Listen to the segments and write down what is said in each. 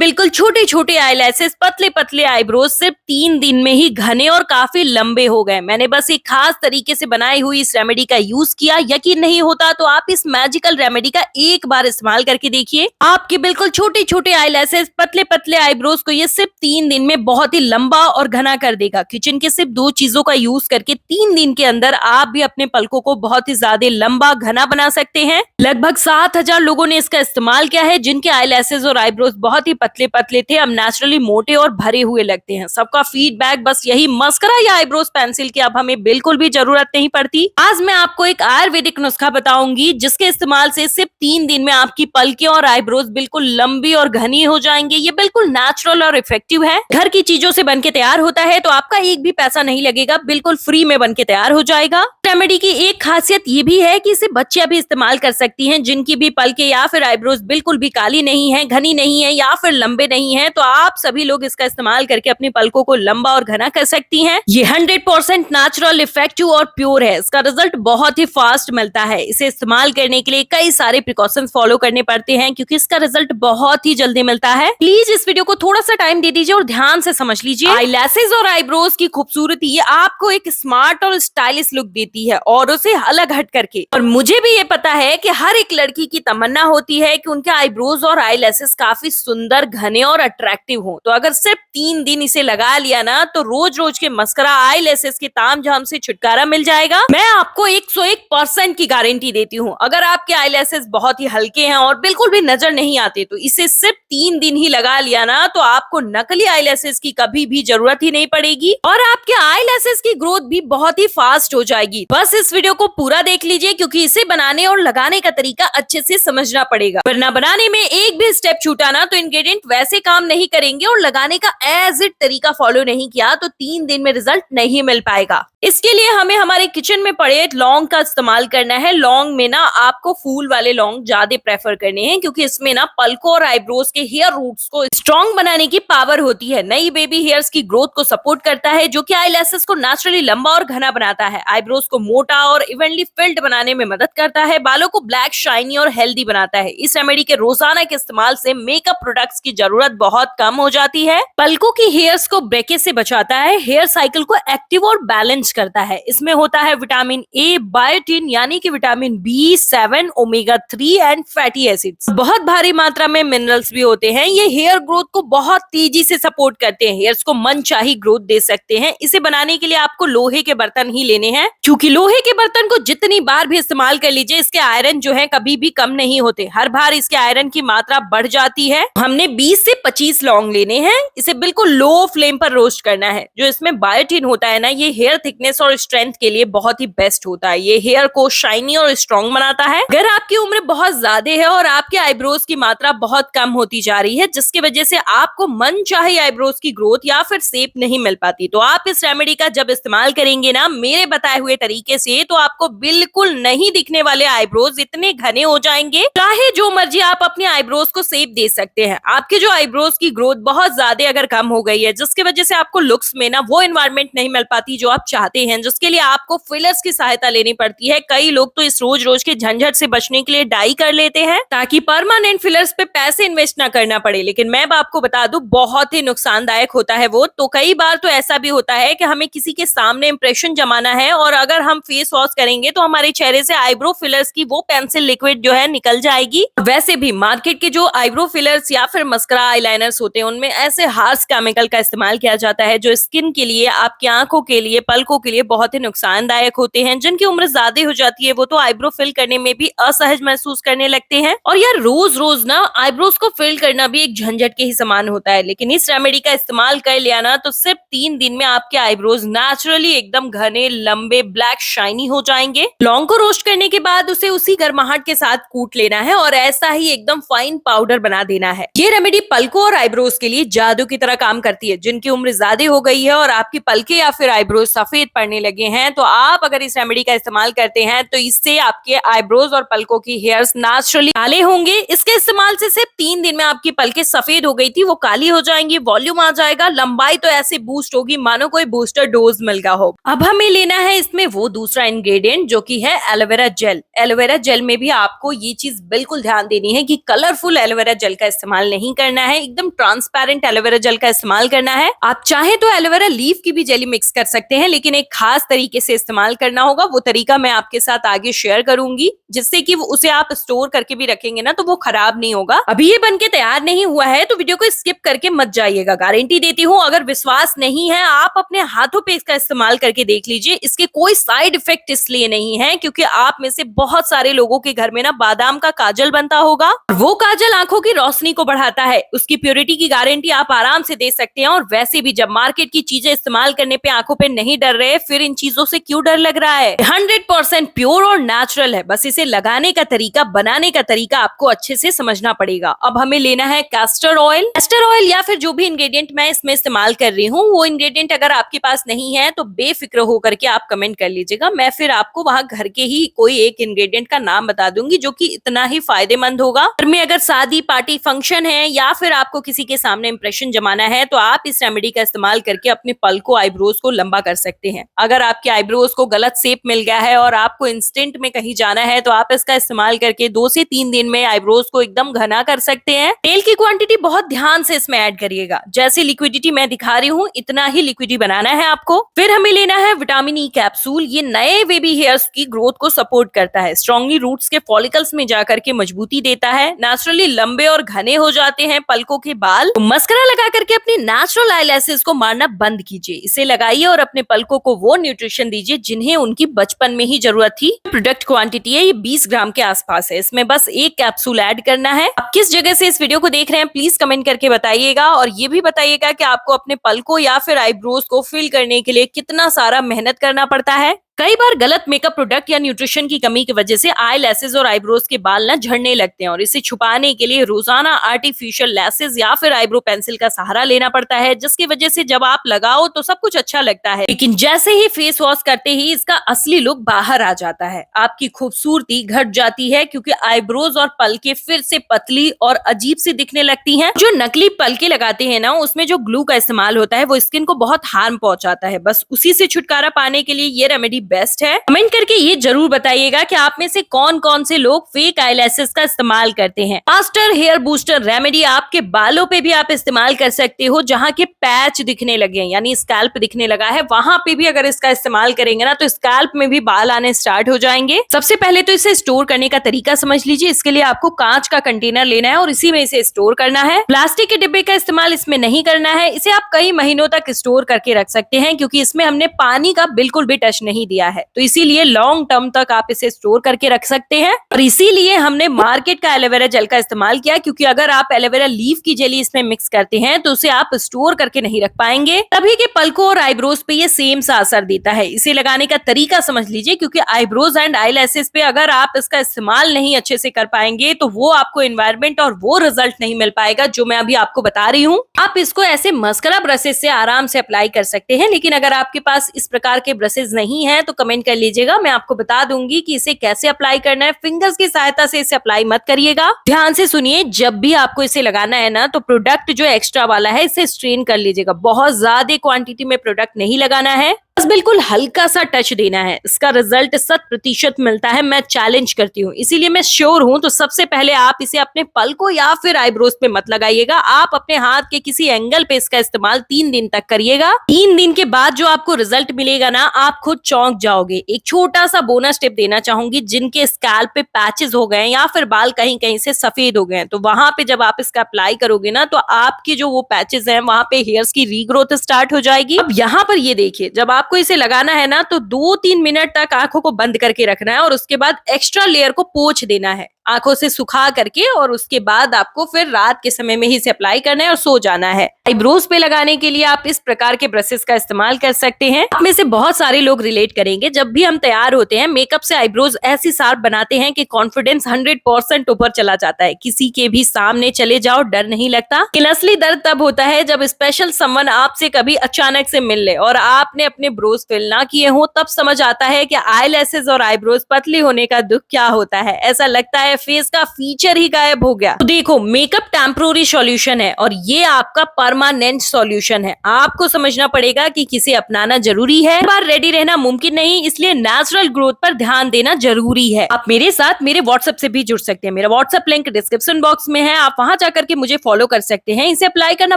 बिल्कुल छोटे छोटे आईलैशेस, पतले पतले आईब्रोज सिर्फ 3 दिन में ही घने और काफी लंबे हो गए। मैंने बस एक खास तरीके से बनाई हुई इस रेमेडी का यूज किया। यकीन नहीं होता तो आप इस मैजिकल रेमेडी का एक बार इस्तेमाल करके देखिए। आपके बिल्कुल छोटे छोटे आईलैशेस, पतले पतले आईब्रोज को ये सिर्फ 3 दिन में बहुत ही लंबा और घना कर देगा। किचन के सिर्फ 2 चीजों का यूज करके 3 दिन के अंदर आप भी अपने पलकों को बहुत ही ज्यादा लंबा घना बना सकते हैं। लगभग 7000 लोगों ने इसका इस्तेमाल किया है, जिनके आईलैशेस और आईब्रोज बहुत ही पतले पतले थे, अब नेचुरली मोटे और भरे हुए लगते हैं। सबका फीडबैक बस यही, मस्करा या आईब्रोज पेंसिल की अब हमें बिल्कुल भी जरूरत नहीं पड़ती। आज मैं आपको एक आयुर्वेदिक नुस्खा बताऊंगी, जिसके इस्तेमाल से सिर्फ 3 दिन में आपकी पलकें और आईब्रोज बिल्कुल लंबी और घनी हो जाएंगे। ये बिल्कुल नेचुरल और इफेक्टिव है, घर की चीजों से बनके तैयार होता है, तो आपका एक भी पैसा नहीं लगेगा, बिल्कुल फ्री में बनके तैयार हो जाएगा। रेमेडी की एक खासियत ये भी है कि इसे बच्चियां भी इस्तेमाल कर सकती हैं, जिनकी भी पलके या फिर आईब्रोज बिल्कुल भी काली नहीं है, घनी नहीं है या फिर लंबे नहीं है, तो आप सभी लोग इसका इस्तेमाल करके अपनी पलकों को लंबा और घना कर सकती हैं। ये 100% नेचुरल, इफेक्टिव और प्योर है। इसका रिजल्ट बहुत ही फास्ट मिलता है। इसे इस्तेमाल करने के लिए कई सारे प्रिकॉशंस फॉलो करने पड़ते हैं, क्योंकि इसका रिजल्ट बहुत ही जल्दी मिलता है। प्लीज इस वीडियो को थोड़ा सा टाइम दे दीजिए और ध्यान से समझ लीजिए। आईलैशेस और आईब्रोज की खूबसूरती ये आपको एक स्मार्ट और स्टाइलिश लुक देती है, और उसे अलग हट करके। और मुझे भी ये पता है कि हर एक लड़की की तमन्ना होती है कि उनके आईब्रोज और आईलैशेस काफी सुंदर, घने और अट्रैक्टिव हो। तो अगर सिर्फ 3 दिन इसे लगा लिया ना, तो रोज रोज के मस्करा, आईलैशेस के तामझाम से छुटकारा मिल जाएगा। मैं आपको 101% की गारंटी देती हूँ। अगर आपके आईलैशेस बहुत ही हल्के हैं और बिल्कुल भी नजर नहीं आते, तो इसे सिर्फ 3 दिन ही लगा लिया ना, तो आपको नकली आईलैशेस की कभी भी जरूरत ही नहीं पड़ेगी, और आपके आईलैशेस की ग्रोथ भी बहुत ही फास्ट हो जाएगी। बस इस वीडियो को पूरा देख लीजिए, क्योंकि इसे बनाने और लगाने का तरीका अच्छे से समझना पड़ेगा, वरना बनाने में एक भी स्टेप छूटा ना, तो इंग्रेडिएंट वैसे काम नहीं करेंगे, और लगाने का एज इट तरीका फॉलो नहीं किया तो 3 दिन में रिजल्ट नहीं मिल पाएगा। इसके लिए हमें हमारे किचन में पड़े लौंग का इस्तेमाल करना है। लौंग में ना आपको फूल वाले लौंग ज्यादा प्रेफर करने हैं, क्योंकि इसमें ना पलकों और आईब्रोज के हेयर रूट्स को स्ट्रॉन्ग बनाने की पावर होती है। नई बेबी हेयर्स की ग्रोथ को सपोर्ट करता है, जो कि आईलैशेस को नेचुरली लंबा और घना बनाता है। आईब्रोज को मोटा और इवनली फिल्ड बनाने में मदद करता है। बालों को ब्लैक, शाइनी और हेल्दी बनाता है। इस रेमेडी के रोजाना के इस्तेमाल से मेकअप प्रोडक्ट्स की जरूरत बहुत कम हो जाती है। पलकों की हेयर्स को ब्रेकेज से बचाता है। हेयर साइकिल को एक्टिव और बैलेंस करता है। इसमें होता है विटामिन ए, बायोटिन यानी कि vitamin B7, omega 3 and fatty acids. बहुत भारी मात्रा में मिनरल्स भी होते हैं। ये हेयर ग्रोथ को बहुत तेजी से सपोर्ट करते हैं। हेयर्स को मनचाही ग्रोथ दे सकते हैं। इसे बनाने के लिए आपको लोहे के बर्तन ही लेने हैं, क्योंकि लोहे के बर्तन को जितनी बार भी इस्तेमाल कर लीजिए, इसके आयरन जो है कभी भी कम नहीं होते। हर बार इसके आयरन की मात्रा बढ़ जाती है। हमने 20 से 25 लौंग लेने हैं। इसे बिल्कुल लो फ्लेम पर रोस्ट करना है। जो इसमें बायोटिन होता है ना, ये हेयर थिकनेस और स्ट्रेंथ के लिए बहुत ही बेस्ट होता है। ये हेयर को शाइनी और स्ट्रॉन्ग बनाता है। अगर आपकी उम्र बहुत ज्यादा है और आपके आईब्रोज की मात्रा बहुत कम होती जा रही है, जिसकी वजह से आपको मन चाहे आईब्रोज की ग्रोथ या फिर शेप नहीं मिल पाती, तो आप इस रेमेडी का जब इस्तेमाल करेंगे ना मेरे बताए हुए तरीके से, तो आपको बिल्कुल नहीं दिखने वाले आईब्रोज इतने घने हो जाएंगे, चाहे जो मर्जी आप अपने आईब्रोज को शेप दे सकते हैं। आपके जो आईब्रोज की ग्रोथ बहुत ज्यादा अगर कम हो गई है, जिसकी वजह से आपको लुक्स में ना वो एनवायरनमेंट नहीं मिल पाती जो आप चाहते हैं, जिसके लिए आपको फिलर्स की सहायता लेनी पड़ती है। कई लोग तो इस रोज रोज के झंझट से बचने के लिए डाई कर लेते हैं, ताकि परमानेंट फिलर्स पे पैसे इन्वेस्ट ना करना पड़े। लेकिन मैं आपको बता दूं, बहुत ही नुकसानदायक होता है वो। तो कई बार तो ऐसा भी होता है कि हमें किसी के सामने इंप्रेशन जमाना है, और अगर हम फेस वॉश करेंगे तो हमारे चेहरे से आईब्रो फिलर्स की वो पेंसिल लिक्विड जो है निकल जाएगी। वैसे भी मार्केट के जो आईब्रो फिलर्स या फिर मस्करा आईलाइनर्स होते हैं, उनमें ऐसे हार्श केमिकल का इस्तेमाल किया जाता है, जो स्किन के लिए, आपकी आंखों के लिए, पलकों के लिए बहुत ही नुकसानदायक होते हैं। जिनकी उम्र ज्यादा हो जाती है, वो तो आईब्रो फिल करने में भी असहज महसूस करने लगते हैं। और यार रोज रोज ना आईब्रोज को फिल करना भी एक झंझट के ही समान होता है। लेकिन इस रेमेडी का इस्तेमाल कर लिया ना, तो सिर्फ 3 दिन में आपके आईब्रोज नेचुरली एकदम घने, लंबे, ब्लैक, शाइनी हो जाएंगे। लौंग को रोस्ट करने के बाद उसे उसी गर्माहट के साथ कूट लेना है, और ऐसा ही एकदम फाइन पाउडर बना देना है। ये रेमेडी पलकों और आईब्रोज के लिए जादू की तरह काम करती है। जिनकी उम्र ज्यादा हो गई है और आपकी पलके या फिर आईब्रोज सफेद पड़ने लगे हैं, तो आप अगर इस रेमेडी का इस्तेमाल करते हैं, तो इससे आपके आईब्रोज और पलकों की हेयर्स नेचुरली काले होंगे। इसके इस्तेमाल से सिर्फ 3 दिन में आपकी पलके सफेद हो गई थी, वो काली हो जाएंगी, वॉल्यूम आ जाएगा, लंबाई तो ऐसे बूस्ट होगी मानो कोई बूस्टर डोज मिल गया हो। अब हमें लेना है इसमें वो दूसरा इंग्रेडिएंट, जो कि है एलोवेरा जेल। एलोवेरा जेल में भी आपको ये चीज बिल्कुल ध्यान देनी है कि कलरफुल एलोवेरा जेल का इस्तेमाल नहीं करना है, एकदम ट्रांसपेरेंट एलोवेरा जेल का इस्तेमाल करना है। आप चाहे तो एलोवेरा लीफ की भी जेली मिक्स कर सकते हैं, लेकिन एक खास तरीके से इस्तेमाल करना होगा। वो तरीका मैं आपके साथ आगे शेयर करूंगी, जिससे कि उसे आप स्टोर करके भी रखेंगे ना तो वो खराब नहीं होगा। अभी ये बनके तैयार नहीं हुआ है तो वीडियो को स्किप करके मत जाइएगा, गारंटी देती हूँ। अगर विश्वास नहीं है, आप अपने हाथों पे इसका इस्तेमाल करके देख लीजिए। इसके कोई साइड इफेक्ट इसलिए नहीं है क्योंकि आप में से बहुत सारे लोगों के घर में ना बादाम का काजल बनता होगा, वो काजल आंखों की रोशनी को बढ़ाता है। उसकी प्योरिटी की गारंटी आप आराम से दे सकते हैं। और वैसे भी जब मार्केट की चीजें इस्तेमाल करने पे आंखों पे नहीं डर रहे, फिर इन चीजों से क्यों डर लग रहा है। 100% प्योर और नेचुरल है, बस इसे लगाने का तरीका, बनाने का तरीका आपको अच्छे से समझना पड़ेगा। अब हमें लेना है कैस्टर ऑयल। कैस्टर ऑयल या फिर जो भी इंग्रेडिएंट मैं इसमें इस्तेमाल कर रही हूँ, वो इंग्रेडिएंट अगर आपके पास नहीं है तो बेफिक्र होकर के आप कमेंट कर लीजिएगा। मैं फिर आपको वहां घर के ही कोई एक इंग्रेडिएंट का नाम बता दूंगी जो कि इतना ही फायदेमंद होगा। घर में अगर शादी पार्टी फंक्शन है या फिर आपको किसी के सामने इंप्रेशन जमाना है तो आप इस रेमेडी का इस्तेमाल करके अपने पलकों, आईब्रोज को लंबा कर सकते हैं। अगर आपके आईब्रोज को गलत शेप मिल गया है और आपको इंस्टेंट में कहीं जाना है तो आप इसका इस्तेमाल करके 2 से 3 दिन में आईब्रोज को एकदम घना कर सकते हैं। तेल की क्वांटिटी बहुत ध्यान से इसमें ऐड करिएगा। जैसे लिक्विडिटी मैं दिखा रही हूँ, इतना ही लिक्विडी बनाना है आपको। फिर हमें लेना है विटामिन ई कैप्सूल। ये नए बेबी हेयर्स की ग्रोथ को सपोर्ट करता है, स्ट्रांगली रूट्स के फॉलिकल्स में जाकर के मजबूती देता है। नेचुरली लंबे और घने हो जाते हैं पलकों के बाल। तो मस्करा लगा करके अपनी नेचुरल आईलैशेस को मारना बंद कीजिए। इसे लगाइए और अपने पलकों को वो न्यूट्रिशन दीजिए जिन्हें उनकी बचपन में ही जरूरत थी। प्रोडक्ट क्वांटिटी है ये 20 ग्राम के आसपास है। इसमें बस 1 कैप्सूल ऐड करना है। आप किस जगह से इस वीडियो को देख रहे हैं प्लीज कमेंट करके बताइएगा, और ये भी बताइएगा कि आपको अपने पलकों या फिर आईब्रोज को फिल करने के लिए कितना सारा मेहनत करना पड़ता है। कई बार गलत मेकअप प्रोडक्ट या न्यूट्रिशन की कमी की वजह से आई लैसेस और आईब्रोज के बाल ना झड़ने लगते हैं, और इसे छुपाने के लिए रोजाना आर्टिफिशियल लैसेस या फिर आईब्रो पेंसिल का सहारा लेना पड़ता है, जिसकी वजह से जब आप लगाओ तो सब कुछ अच्छा लगता है, लेकिन जैसे ही फेस वॉश करते ही इसका असली लुक बाहर आ जाता है। आपकी खूबसूरती घट जाती है क्योंकि आईब्रोज और पलके फिर से पतली और अजीब सी दिखने लगती है। जो नकली पलके लगाते हैं ना, उसमें जो ग्लू का इस्तेमाल होता है वो स्किन को बहुत हार्म पहुंचाता है। बस उसी से छुटकारा पाने के लिए ये रेमेडी बेस्ट है। कमेंट करके ये जरूर बताइएगा कि आप में से कौन कौन से लोग फेक आईलैशेस का इस्तेमाल करते हैं। फास्टर हेयर बूस्टर रेमेडी आपके बालों पे भी आप इस्तेमाल कर सकते हो। जहाँ के पैच दिखने लगे हैं, यानी स्कैल्प दिखने लगा है, वहां पे भी अगर इसका इस्तेमाल करेंगे ना तो स्कैल्प में भी बाल आने स्टार्ट हो जाएंगे। सबसे पहले तो इसे स्टोर करने का तरीका समझ लीजिए। इसके लिए आपको कांच का कंटेनर लेना है और इसी में इसे स्टोर करना है। प्लास्टिक के डिब्बे का इस्तेमाल इसमें नहीं करना है। इसे आप कई महीनों तक स्टोर करके रख सकते हैं क्योंकि इसमें हमने पानी का बिल्कुल भी टच नहीं दिया है, तो इसीलिए लॉन्ग टर्म तक आप इसे स्टोर करके रख सकते हैं। और इसीलिए हमने मार्केट का एलोवेरा जेल का इस्तेमाल किया, क्योंकि अगर आप एलोवेरा लीफ की जेली इसमें मिक्स करते हैं तो उसे आप स्टोर करके नहीं रख पाएंगे। तभी के पलकों और आईब्रोज पे ये सेम सा असर देता है। इसे लगाने का तरीका समझ लीजिए, क्योंकि आईब्रोज एंड आईलैशेस पे अगर आप इसका इस्तेमाल नहीं अच्छे से कर पाएंगे तो वो आपको एनवायरमेंट और वो रिजल्ट नहीं मिल पाएगा जो मैं अभी आपको बता रही हूँ। आप इसको ऐसे मस्करा ब्रशेस से आराम से अप्लाई कर सकते हैं, लेकिन अगर आपके पास इस प्रकार के ब्रशेस नहीं है तो कमेंट कर लीजिएगा, मैं आपको बता दूंगी कि इसे कैसे अप्लाई करना है। फिंगर्स की सहायता से इसे अप्लाई मत करिएगा। ध्यान से सुनिए, जब भी आपको इसे लगाना है ना तो प्रोडक्ट जो एक्स्ट्रा वाला है इसे स्ट्रेन कर लीजिएगा। बहुत ज्यादा क्वांटिटी में प्रोडक्ट नहीं लगाना है, बस बिल्कुल हल्का सा टच देना है। इसका रिजल्ट 100% मिलता है, मैं चैलेंज करती हूँ, इसीलिए मैं श्योर हूँ। तो सबसे पहले आप इसे अपने पलकों या फिर आईब्रोज पे मत लगाइएगा। आप अपने हाथ के किसी एंगल पे इसका इस्तेमाल 3 दिन तक करिएगा। 3 दिन के बाद जो आपको रिजल्ट मिलेगा ना, आप खुद चौंक जाओगे। एक छोटा सा बोनस टिप देना चाहूंगी, जिनके स्कैल्प पे पैचेस हो गए या फिर बाल कहीं कहीं से सफेद हो गए, तो वहां पे जब आप इसका अप्लाई करोगे ना तो आपके जो वो पैचेस हैं वहां पे हेयर्स की रीग्रोथ स्टार्ट हो जाएगी। अब यहाँ पर ये देखिए, जब आपको इसे लगाना है ना तो 2-3 मिनट तक आंखों को बंद करके रखना है और उसके बाद एक्स्ट्रा लेयर को पोंछ देना है आंखों से सुखा करके, और उसके बाद आपको फिर रात के समय में ही इसे अप्लाई करना है और सो जाना है। आईब्रोज पे लगाने के लिए आप इस प्रकार के ब्रशेस का इस्तेमाल कर सकते हैं। आप में से बहुत सारे लोग रिलेट करेंगे, जब भी हम तैयार होते हैं मेकअप से आईब्रोज ऐसी शार्प बनाते हैं कि कॉन्फिडेंस 100% ऊपर चला जाता है। किसी के भी सामने चले जाओ, डर नहीं लगता। लेकिन असली दर्द तब होता है जब स्पेशल समवन आपसे कभी अचानक से मिल ले और आपने अपने ब्रोज फिल ना किए हो तब समझ आता है कि आईलैशेस और आईब्रोज पतली होने का दुख क्या होता है। ऐसा लगता है फेस का फीचर ही गायब हो गया। तो देखो, मेकअप टेम्पररी सॉल्यूशन है और ये आपका परमानेंट सॉल्यूशन है। आपको समझना पड़ेगा कि किसे अपनाना जरूरी है। बार रेडी रहना मुमकिन नहीं, इसलिए नेचुरल ग्रोथ पर ध्यान देना जरूरी है। आप मेरे साथ मेरे व्हाट्सएप से भी जुड़ सकते हैं। मेरा व्हाट्सएप लिंक डिस्क्रिप्शन बॉक्स में है, आप वहां जाकर के मुझे फॉलो कर सकते हैं। इसे अप्लाई करना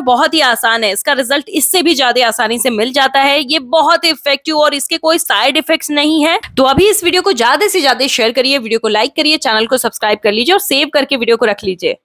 बहुत ही आसान है, इसका रिजल्ट इससे भी ज्यादा आसानी से मिल जाता है। ये बहुत इफेक्टिव और इसके कोई साइड इफेक्ट्स नहीं है। तो अभी इस वीडियो को ज्यादा से ज्यादा शेयर करिए, वीडियो को लाइक करिए, चैनल को सब्सक्राइब कर लीजिए और सेव करके वीडियो को रख लीजिए।